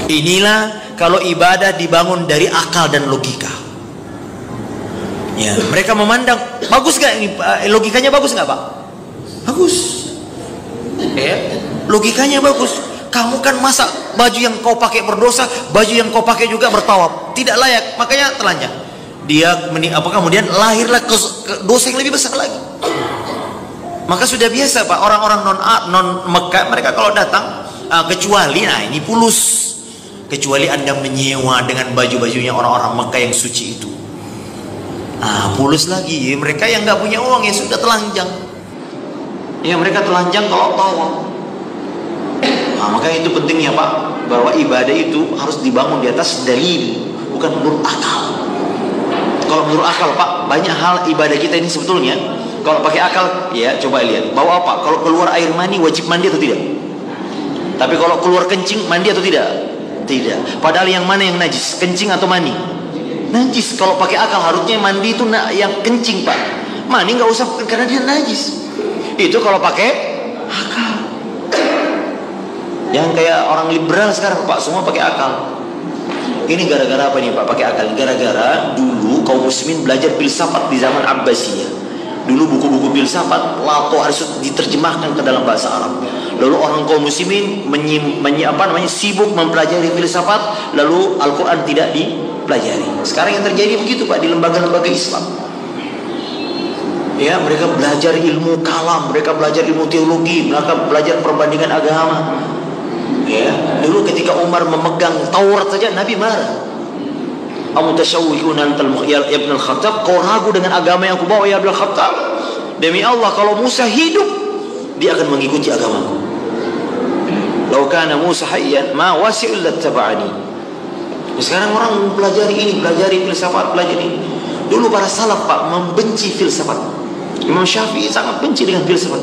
Inilah kalau ibadah dibangun dari akal dan logika. Ya, mereka memandang bagus gak ini, logikanya bagus nggak Pak? Bagus. Ya, logikanya bagus. Kamu kan masa baju yang kau pakai berdosa, baju yang kau pakai juga bertawaf, tidak layak, makanya telanjang. Dia kemudian lahirlah ke dosa yang lebih besar lagi. Maka sudah biasa Pak, orang-orang non Mekah mereka kalau datang kecuali, nah ini pulus, kecuali Anda menyewa dengan baju-bajunya orang-orang Mekah yang suci itu. Pulus lagi, mereka yang nggak punya uang ya sudah telanjang. Ya mereka telanjang kalau tawaf. Maka itu pentingnya Pak, bahwa ibadah itu harus dibangun di atas dalil, bukan menurut akal. Kalau menurut akal Pak, banyak hal ibadah kita ini sebetulnya kalau pakai akal, ya coba lihat. Bahwa apa? Kalau keluar air mani wajib mandi atau tidak? Tapi kalau keluar kencing mandi atau tidak? Tidak. Padahal yang mana yang najis? Kencing atau mani? Najis. Kalau pakai akal harusnya mandi itu yang kencing Pak. Mani nggak usah karena dia najis. Itu kalau pakai akal. Yang kayak orang liberal sekarang Pak, semua pakai akal. Ini gara-gara apa nih Pak pakai akal? Gara-gara dulu kaum muslimin belajar filsafat di zaman Abbasiyah. Dulu buku-buku filsafat lato harus diterjemahkan ke dalam bahasa Arab. Lalu orang kaum muslimin sibuk mempelajari filsafat, lalu Al-Quran tidak dipelajari. Sekarang yang terjadi begitu Pak di lembaga-lembaga Islam. Ya, mereka belajar ilmu kalam, mereka belajar ilmu teologi, mereka belajar perbandingan agama. Ya, dulu ketika Umar memegang Taurat saja Nabi marah. Amutashawwihun antal ya Ibn al-Khattab, kau ragu dengan agama yang aku bawa ya Ibn al-Khattab? Demi Allah kalau Musa hidup dia akan mengikuti agamaku. Lau kana Musa hayyan ma wasi'u illa taba'ani. Sekarang orang mempelajari ini, pelajari filsafat, pelajari ini. Dulu para salaf Pak membenci filsafat. Imam Syafi'i sangat benci dengan filsafat.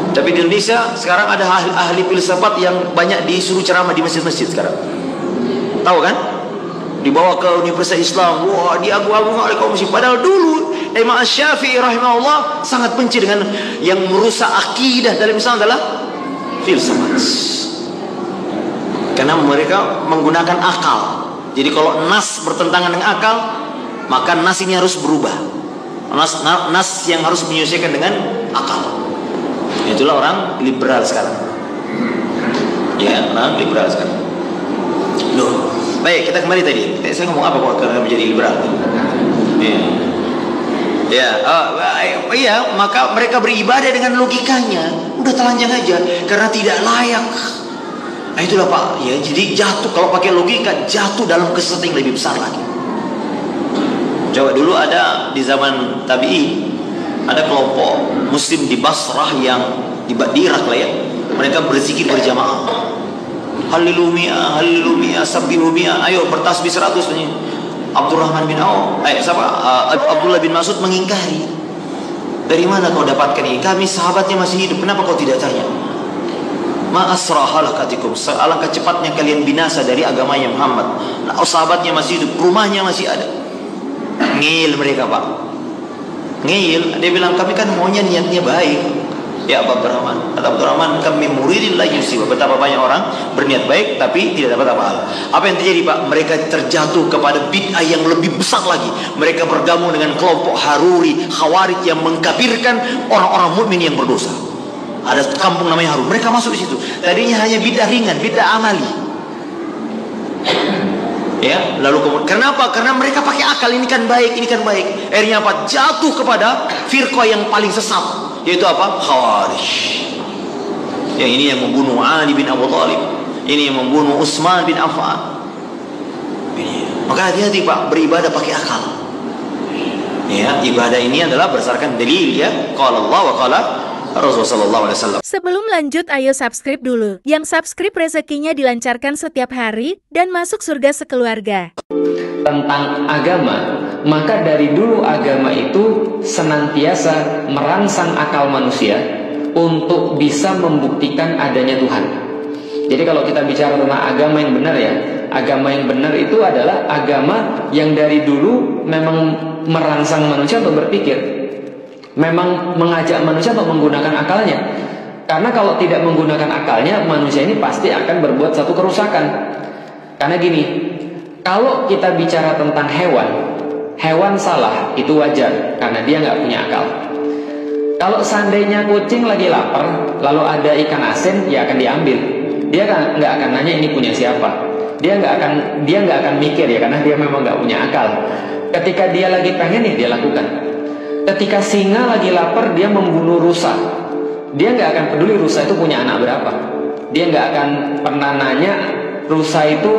Tapi di Indonesia sekarang ada ahli filsafat yang banyak disuruh ceramah di masjid-masjid sekarang. Tahu kan? Dibawa ke Universitas Islam, wah diagung-agung oleh kaum muslim. Padahal dulu Imam Syafi'i rahimahullah sangat benci dengan yang merusak akidah dalam Islam adalah filsafat. Karena mereka menggunakan akal. Jadi kalau nas bertentangan dengan akal, maka nas ini harus berubah. Nas yang harus menyesuaikan dengan akal. Itulah orang liberal sekarang. Ya, orang liberal sekarang. Loh, baik kita kembali tadi. Saya ngomong apa kok karena menjadi liberal? Iya, maka mereka beribadah dengan logikanya. Udah telanjang aja karena tidak layak. Nah itulah Pak. Ya, jadi jatuh kalau pakai logika jatuh dalam kesesatan yang lebih besar lagi. Coba dulu ada di zaman tabi'in. Ada kelompok muslim di Basrah yang di Irak lah ya. Mereka berzikir berjamaah. Hallelujah, hallelujah, sabbihumia. Ayo bertasbih 100 nih. Abdurrahman bin Auf, Abdullah bin Mas'ud mengingkari. Dari mana kau dapatkan ini? Kami sahabatnya masih hidup. Kenapa kau tidak tanya? Ma asra halakatikum. Alangkah cepatnya kalian binasa dari agamanya Muhammad. Nah, sahabatnya masih hidup, rumahnya masih ada. Ngil mereka Pak. Ngil, dia bilang kami kan maunya niatnya baik. Ya Abdurrahman, kata Abdurrahman, kami muridin la yusib. Betapa banyak orang berniat baik tapi tidak dapat apa-apa. Apa yang terjadi Pak? Mereka terjatuh kepada bid'ah yang lebih besar lagi. Mereka bergabung dengan kelompok Haruri, Khawarij yang mengkafirkan orang-orang mukmin yang berdosa. Ada kampung namanya Haruri, mereka masuk di situ. Tadinya hanya bid'ah ringan, bid'ah amali. Ya, lalu kemudian kenapa? Karena mereka pakai akal, ini kan baik, ini kan baik. Akhirnya apa? Jatuh kepada firqah yang paling sesat, yaitu apa? Khawarij. Yang ini yang membunuh Ali bin Abu Thalib, ini yang membunuh Utsman bin Affan. Maka hati-hati Pak, beribadah pakai akal. Ya, ibadah ini adalah berdasarkan dalil ya. Qala Allah wa qala Rasulullah SAW. Sebelum lanjut, ayo subscribe dulu. Yang subscribe rezekinya dilancarkan setiap hari dan masuk surga sekeluarga. Tentang agama, maka dari dulu agama itu senantiasa merangsang akal manusia untuk bisa membuktikan adanya Tuhan. Jadi kalau kita bicara tentang agama yang benar ya, agama yang benar itu adalah agama yang dari dulu memang merangsang manusia untuk berpikir, memang mengajak manusia untuk menggunakan akalnya. Karena kalau tidak menggunakan akalnya, manusia ini pasti akan berbuat satu kerusakan. Karena gini, kalau kita bicara tentang hewan, hewan salah itu wajar karena dia nggak punya akal. Kalau seandainya kucing lagi lapar, lalu ada ikan asin, ya akan diambil. Dia nggak akan nanya ini punya siapa. Dia nggak akan mikir ya, karena dia memang nggak punya akal. Ketika dia lagi pengen ya dia lakukan. Ketika singa lagi lapar, dia membunuh rusa. Dia nggak akan peduli rusa itu punya anak berapa. Dia nggak akan pernah nanya rusa itu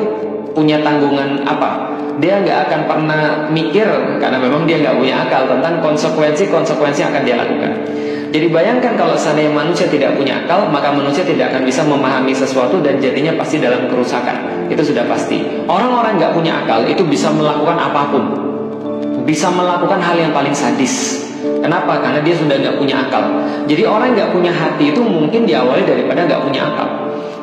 punya tanggungan apa. Dia nggak akan pernah mikir, karena memang dia nggak punya akal tentang konsekuensi yang akan dia lakukan. Jadi bayangkan kalau seandainya manusia tidak punya akal, maka manusia tidak akan bisa memahami sesuatu dan jadinya pasti dalam kerusakan. Itu sudah pasti. Orang-orang nggak punya akal itu bisa melakukan apapun, bisa melakukan hal yang paling sadis. Kenapa? Karena dia sudah nggak punya akal. Jadi orang nggak punya hati itu mungkin diawali daripada nggak punya akal.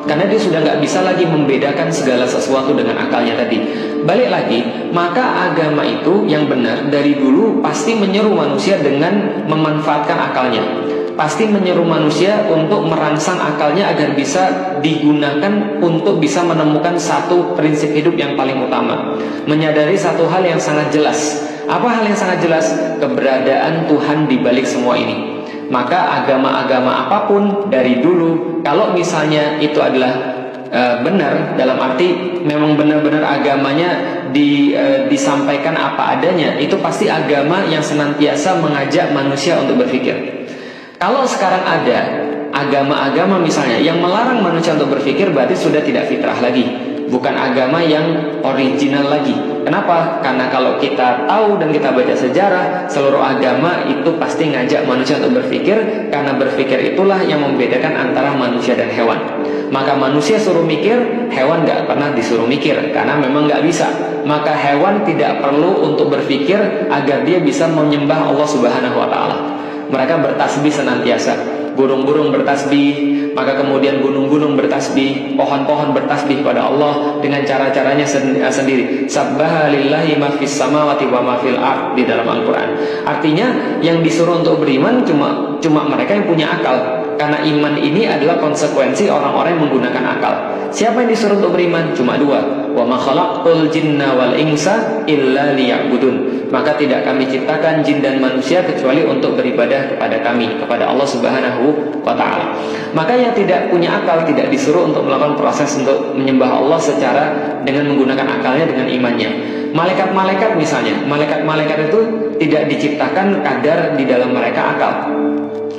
Karena dia sudah nggak bisa lagi membedakan segala sesuatu dengan akalnya tadi. Balik lagi, maka agama itu yang benar dari dulu pasti menyeru manusia dengan memanfaatkan akalnya. Pasti menyeru manusia untuk merangsang akalnya agar bisa digunakan untuk bisa menemukan satu prinsip hidup yang paling utama. Menyadari satu hal yang sangat jelas. Apa hal yang sangat jelas? Keberadaan Tuhan di balik semua ini. Maka agama-agama apapun dari dulu, kalau misalnya itu adalah benar, dalam arti memang benar-benar agamanya disampaikan apa adanya, itu pasti agama yang senantiasa mengajak manusia untuk berpikir. Kalau sekarang ada agama-agama misalnya yang melarang manusia untuk berpikir, berarti sudah tidak fitrah lagi, bukan agama yang original lagi. Kenapa? Karena kalau kita tahu dan kita baca sejarah, seluruh agama itu pasti ngajak manusia untuk berpikir, karena berpikir itulah yang membedakan antara manusia dan hewan. Maka manusia suruh mikir, hewan gak pernah disuruh mikir, karena memang gak bisa. Maka hewan tidak perlu untuk berpikir agar dia bisa menyembah Allah Subhanahu wa Ta'ala. Mereka bertasbih senantiasa. Burung-burung bertasbih, maka kemudian gunung-gunung bertasbih, pohon-pohon bertasbih pada Allah dengan cara-caranya sendiri. Sabbaha lillahi ma fis samawati wa ma fil ard di dalam Al-Qur'an. Artinya yang disuruh untuk beriman cuma mereka yang punya akal. Karena iman ini adalah konsekuensi orang-orang yang menggunakan akal. Siapa yang disuruh untuk beriman? Cuma dua. Wa ma khalaqtul jinna wal insa illa liya'budun. Maka tidak kami ciptakan jin dan manusia kecuali untuk beribadah kepada kami, kepada Allah Subhanahu wa Ta'ala. Maka yang tidak punya akal tidak disuruh untuk melakukan proses untuk menyembah Allah secara dengan menggunakan akalnya, dengan imannya. Malaikat-malaikat misalnya, malaikat-malaikat itu tidak diciptakan kadar di dalam mereka akal,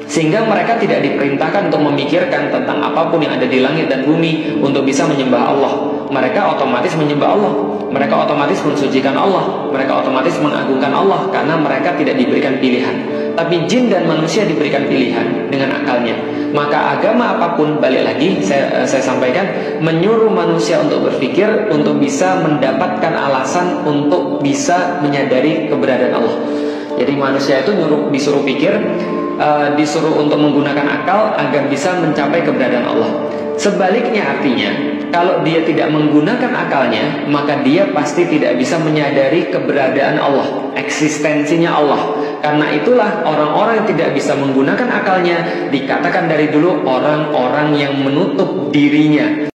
sehingga mereka tidak diperintahkan untuk memikirkan tentang apapun yang ada di langit dan bumi untuk bisa menyembah Allah. Mereka otomatis menyembah Allah, mereka otomatis mensucikan Allah, mereka otomatis mengagungkan Allah, karena mereka tidak diberikan pilihan. Tapi jin dan manusia diberikan pilihan dengan akalnya. Maka agama apapun, balik lagi saya sampaikan, menyuruh manusia untuk berpikir, untuk bisa mendapatkan alasan untuk bisa menyadari keberadaan Allah. Jadi manusia itu disuruh pikir, disuruh untuk menggunakan akal agar bisa mencapai keberadaan Allah. Sebaliknya artinya, kalau dia tidak menggunakan akalnya, maka dia pasti tidak bisa menyadari keberadaan Allah, eksistensinya Allah. Karena itulah orang-orang yang tidak bisa menggunakan akalnya dikatakan dari dulu orang-orang yang menutup dirinya